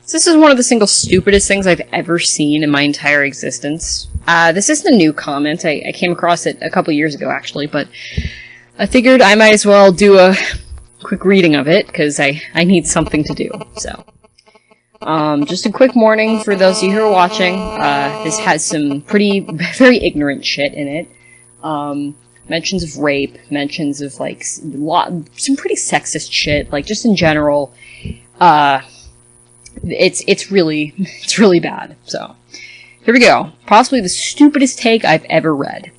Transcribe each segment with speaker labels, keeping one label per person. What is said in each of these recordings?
Speaker 1: So this is one of the single stupidest things I've ever seen in my entire existence. This isn't a new comment. I came across it a couple years ago, actually, but I figured I might as well do a quick reading of it, because I need something to do, so. Just a quick warning for those of you who are watching. This has some very ignorant shit in it. Mentions of rape, mentions of, like, some pretty sexist shit, like, just in general. It's really bad, so. Here we go. Possibly the stupidest take I've ever read.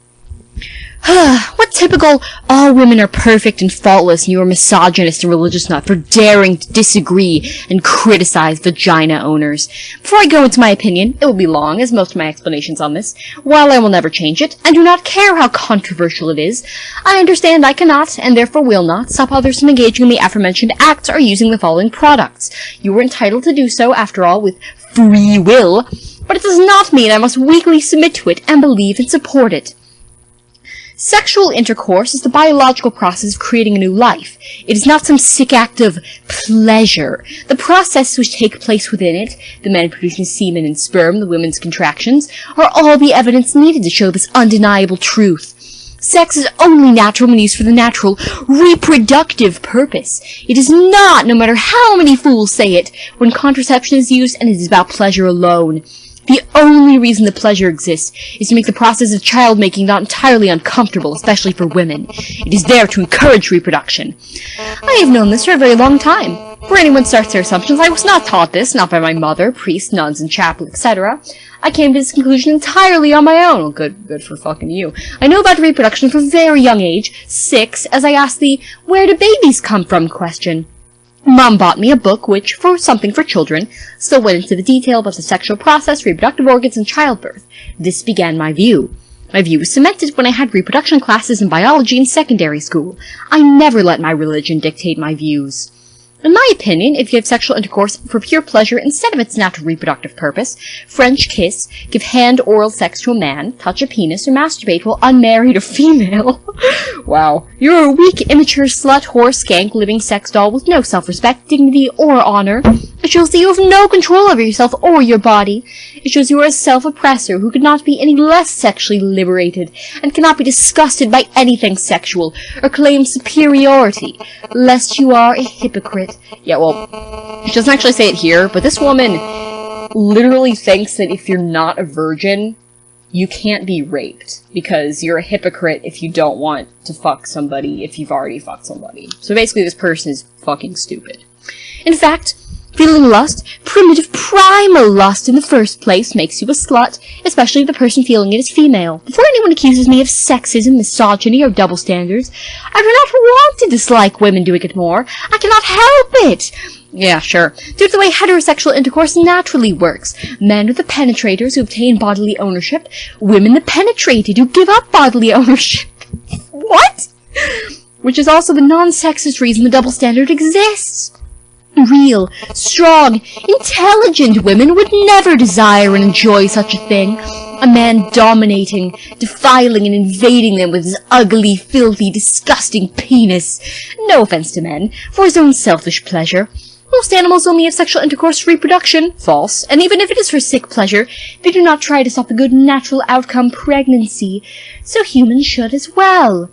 Speaker 1: What typical, all women are perfect and faultless and you are misogynist and religious nut for daring to disagree and criticize vagina owners. Before I go into my opinion, it will be long, as most of my explanations on this. While I will never change it, and do not care how controversial it is, I understand I cannot, and therefore will not, stop others from engaging in the aforementioned acts or using the following products. You are entitled to do so, after all, with free will, but it does not mean I must weakly submit to it and believe and support it. Sexual intercourse is the biological process of creating a new life. It is not some sick act of pleasure. The processes which take place within it, the men producing semen and sperm, the women's contractions, are all the evidence needed to show this undeniable truth. Sex is only natural when used for the natural, reproductive purpose. It is not, no matter how many fools say it, when contraception is used and it is about pleasure alone. The only reason the pleasure exists is to make the process of child-making not entirely uncomfortable, especially for women. It is there to encourage reproduction. I have known this for a very long time. Before anyone starts their assumptions, I was not taught this, not by my mother, priests, nuns, and chapel, etc. I came to this conclusion entirely on my own. Well, good for fucking you. I know about reproduction from a very young age, 6, as I asked the "where do babies come from" question. Mom bought me a book which, for something for children, still went into the detail about the sexual process, reproductive organs, and childbirth. This began my view. My view was cemented when I had reproduction classes in biology in secondary school. I never let my religion dictate my views. In my opinion, if you have sexual intercourse for pure pleasure instead of its natural reproductive purpose, French kiss, give hand oral sex to a man, touch a penis, or masturbate while unmarried or female. Wow. You're a weak, immature slut, whore, skank, living sex doll with no self-respect, dignity, or honor. It shows that you have no control over yourself or your body. It shows you are a self-oppressor who could not be any less sexually liberated and cannot be disgusted by anything sexual or claim superiority, lest you are a hypocrite. Yeah, well, she doesn't actually say it here, but this woman literally thinks that if you're not a virgin, you can't be raped, because you're a hypocrite if you don't want to fuck somebody if you've already fucked somebody. So basically this person is fucking stupid. In fact, feeling lust, primitive primal lust in the first place, makes you a slut, especially if the person feeling it is female. Before anyone accuses me of sexism, misogyny, or double standards, I do not want to dislike women doing it more. I cannot help it. Yeah, sure. Due to the way heterosexual intercourse naturally works. Men are the penetrators who obtain bodily ownership. Women the penetrated who give up bodily ownership. What? Which is also the non-sexist reason the double standard exists. Real, strong, intelligent women would never desire and enjoy such a thing. A man dominating, defiling, and invading them with his ugly, filthy, disgusting penis. No offense to men, for his own selfish pleasure. Most animals only have sexual intercourse for reproduction. False. And even if it is for sick pleasure, they do not try to stop the good natural outcome, pregnancy. So humans should as well.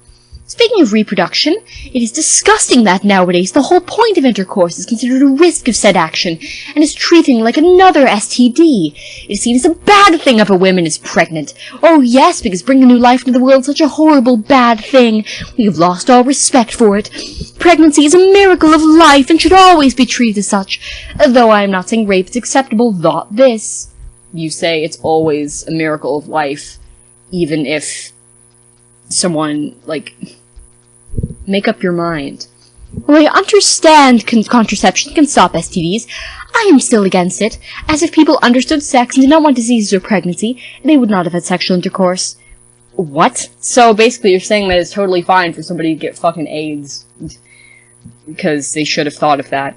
Speaker 1: Speaking of reproduction, it is disgusting that nowadays the whole point of intercourse is considered a risk of said action, and is treated like another STD. It is seen as a bad thing if a woman is pregnant. Oh yes, because bringing new life into the world is such a horrible, bad thing. We have lost all respect for it. Pregnancy is a miracle of life, and should always be treated as such. Though I am not saying rape is acceptable, not this. You say it's always a miracle of life, even if someone, like... Make up your mind. While I understand contraception can stop STDs, I am still against it, as if people understood sex and did not want diseases or pregnancy, they would not have had sexual intercourse. What? So basically you're saying that it's totally fine for somebody to get fucking AIDS. because they should have thought of that.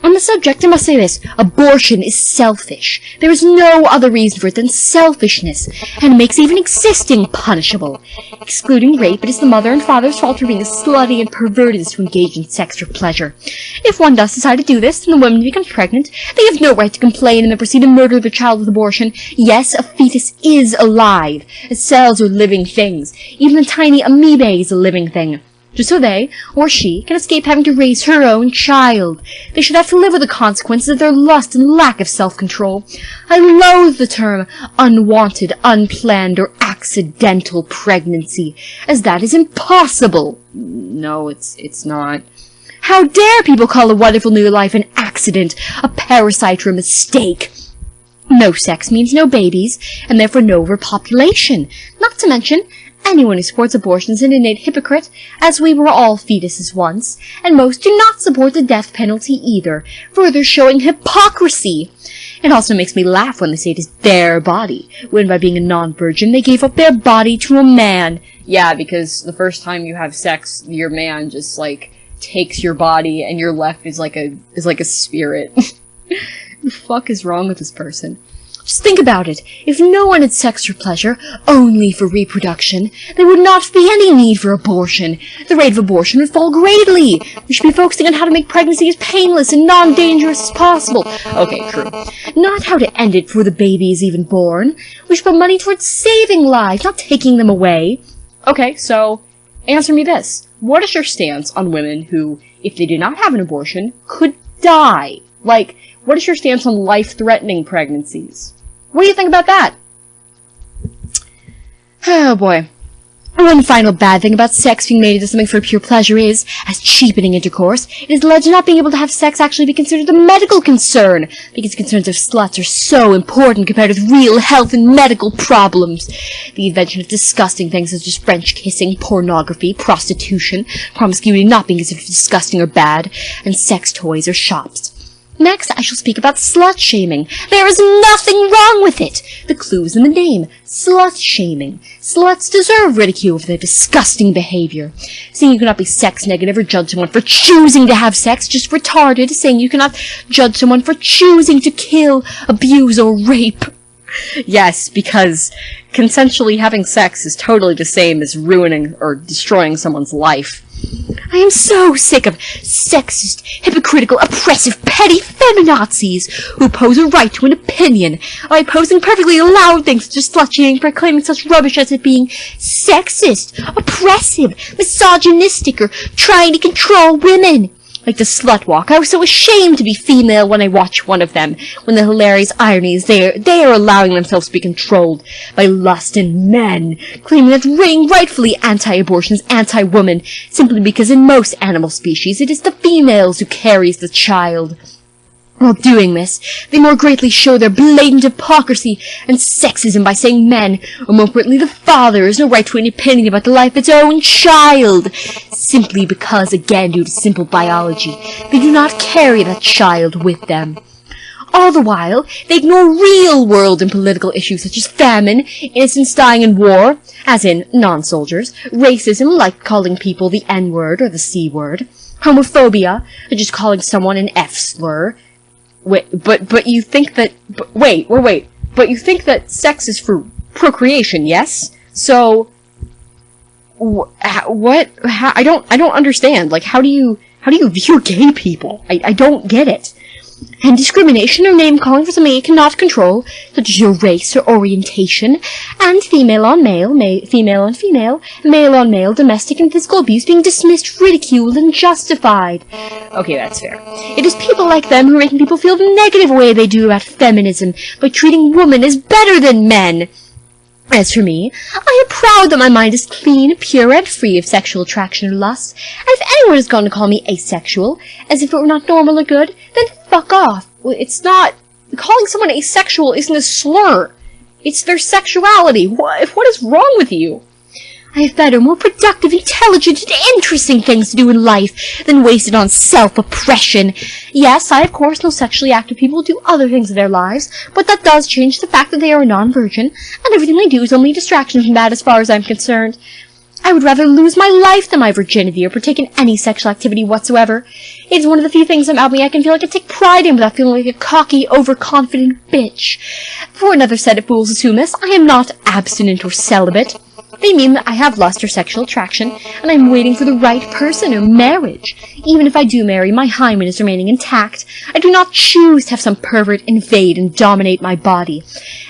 Speaker 1: On the subject, I must say this. Abortion is selfish. There is no other reason for it than selfishness, and makes even existing punishable. Excluding rape, it is the mother and father's fault for being as slutty and perverted as to engage in sex for pleasure. If one does decide to do this, and the woman becomes pregnant, they have no right to complain and then proceed to murder their child with abortion. Yes, a fetus is alive, as cells are living things. Even a tiny amoeba is a living thing. Just so they, or she, can escape having to raise her own child. They should have to live with the consequences of their lust and lack of self-control. I loathe the term unwanted, unplanned, or accidental pregnancy, as that is impossible. No, it's not. How dare people call a wonderful new life an accident, a parasite, or a mistake? No sex means no babies, and therefore no overpopulation. Not to mention, anyone who supports abortion is an innate hypocrite, as we were all fetuses once, and most do not support the death penalty either, further showing hypocrisy. It also makes me laugh when they say it is their body, when by being a non-virgin they gave up their body to a man. Yeah, because the first time you have sex, your man just, takes your body, and you're left is like a spirit. The fuck is wrong with this person? Just think about it. If no one had sex for pleasure, only for reproduction, there would not be any need for abortion. The rate of abortion would fall greatly. We should be focusing on how to make pregnancy as painless and non-dangerous as possible. Okay, true. Not how to end it before the baby is even born. We should put money towards saving lives, not taking them away. Okay, so, answer me this. What is your stance on women who, if they did not have an abortion, could die? What is your stance on life-threatening pregnancies? What do you think about that? Oh boy. One final bad thing about sex being made into something for pure pleasure is, as cheapening intercourse, it is alleged not being able to have sex actually be considered a medical concern, because concerns of sluts are so important compared with real health and medical problems. The invention of disgusting things such as French kissing, pornography, prostitution, promiscuity not being considered disgusting or bad, and sex toys or shops. Next, I shall speak about slut-shaming. There is nothing wrong with it. The clue is in the name. Slut-shaming. Sluts deserve ridicule for their disgusting behavior. Saying you cannot be sex-negative or judge someone for choosing to have sex, just retarded. Saying you cannot judge someone for choosing to kill, abuse, or rape. Yes, because consensually having sex is totally the same as ruining or destroying someone's life. I am so sick of sexist, hypocritical, oppressive, petty feminazis who oppose a right to an opinion by opposing perfectly allowed things such as slut-shaming, proclaiming such rubbish as it being sexist, oppressive, misogynistic, or trying to control women. Like the slut walk, I was so ashamed to be female when I watched one of them, when the hilarious irony is they are allowing themselves to be controlled by lust in men, claiming that being rightfully anti-abortion is anti-woman, simply because in most animal species it is the females who carries the child. While doing this, they more greatly show their blatant hypocrisy and sexism by saying men, or more importantly the father, has no right to any opinion about the life of its own child, simply because, again due to simple biology, they do not carry that child with them. All the while, they ignore real-world and political issues such as famine, innocents dying in war, as in non-soldiers, racism, like calling people the N-word or the C-word, homophobia, such as calling someone an F-slur. But you think that, but you think that sex is for procreation, yes? So, what? I don't understand. How do you view gay people? I don't get it. And discrimination or name-calling for something it cannot control, such as your race or orientation, and female on male, female on female, male on male, domestic and physical abuse being dismissed, ridiculed, and justified. Okay, that's fair. It is people like them who are making people feel the negative way they do about feminism by treating women as better than men. As for me, I am proud that my mind is clean, pure, and free of sexual attraction or lust, and if anyone is going to call me asexual, as if it were not normal or good, then fuck off. Well, it's not. Calling someone asexual isn't a slur. It's their sexuality. What is wrong with you? I have better, more productive, intelligent, and interesting things to do in life than wasted on self-oppression. Yes, I of course know sexually active people do other things in their lives, but that does change the fact that they are a non-virgin, and everything they do is only a distraction from that as far as I'm concerned. I would rather lose my life than my virginity or partake in any sexual activity whatsoever. It is one of the few things about me I can feel I can take pride in without feeling like a cocky, overconfident bitch. For another set of fools assume this, I am not abstinent or celibate. They mean that I have lust or sexual attraction, and I'm waiting for the right person or marriage. Even if I do marry, my hymen is remaining intact. I do not choose to have some pervert invade and dominate my body.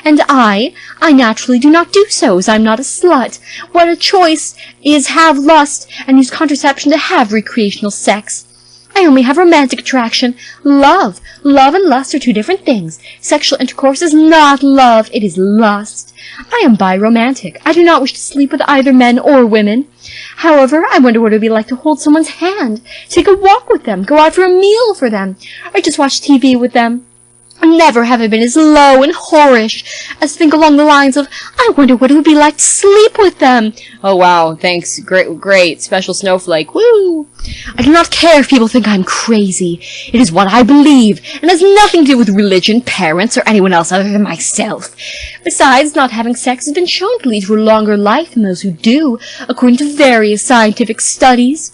Speaker 1: And I naturally do not do so, as I'm not a slut. What a choice is have lust and use contraception to have recreational sex. I only have romantic attraction. Love. Love and lust are two different things. Sexual intercourse is not love, it is lust. I am biromantic. I do not wish to sleep with either men or women. However, I wonder what it would be like to hold someone's hand, take a walk with them, go out for a meal for them, or just watch TV with them. Never have I been as low and whorish as think along the lines of, I wonder what it would be like to sleep with them. Oh wow, thanks, great, special snowflake, woo! I do not care if people think I'm crazy. It is what I believe, and has nothing to do with religion, parents, or anyone else other than myself. Besides, not having sex has been shown to lead to a longer life than those who do, according to various scientific studies.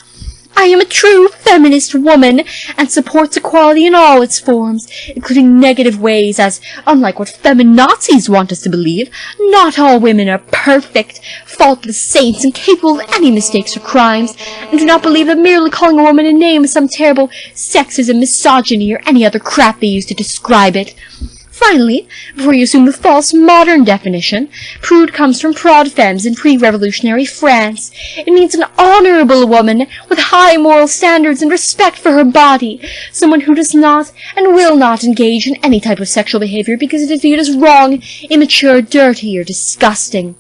Speaker 1: I am a true feminist woman, and supports equality in all its forms, including negative ways, as, unlike what feminazis want us to believe, not all women are perfect, faultless saints incapable of any mistakes or crimes, and do not believe that merely calling a woman a name is some terrible sexism, misogyny, or any other crap they use to describe it. Finally, before you assume the false modern definition, prude comes from prod femmes in pre-revolutionary France. It means an honorable woman with high moral standards and respect for her body, someone who does not and will not engage in any type of sexual behavior because it is viewed as wrong, immature, dirty, or disgusting.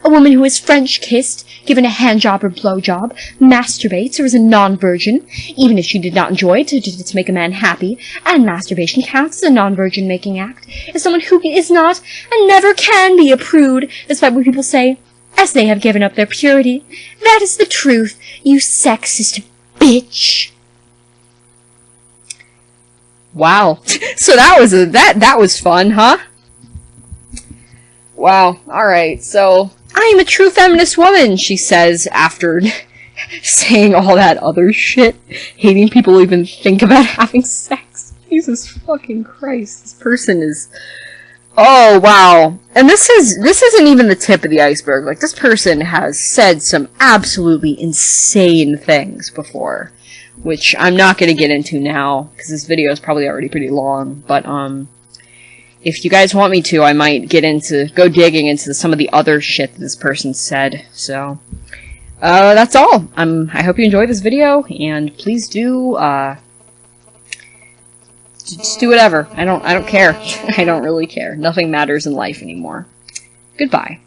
Speaker 1: A woman who is French-kissed, given a handjob or blowjob, masturbates, or is a non-virgin, even if she did not enjoy it to make a man happy, and masturbation counts as a non-virgin making act, is someone who is not and never can be a prude, despite what people say, as they have given up their purity. That is the truth, you sexist bitch. Wow. So that was fun, huh? Wow. Alright, so I am a true feminist woman, she says after saying all that other shit, hating people even think about having sex. Jesus fucking Christ, this person is... Oh, wow. And this isn't even the tip of the iceberg. Like, this person has said some absolutely insane things before, which I'm not gonna get into now, because this video is probably already pretty long, but, if you guys want me to, I might go digging into some of the other shit that this person said. So, that's all. I hope you enjoyed this video, and please do, just do whatever. I don't care. I don't really care. Nothing matters in life anymore. Goodbye.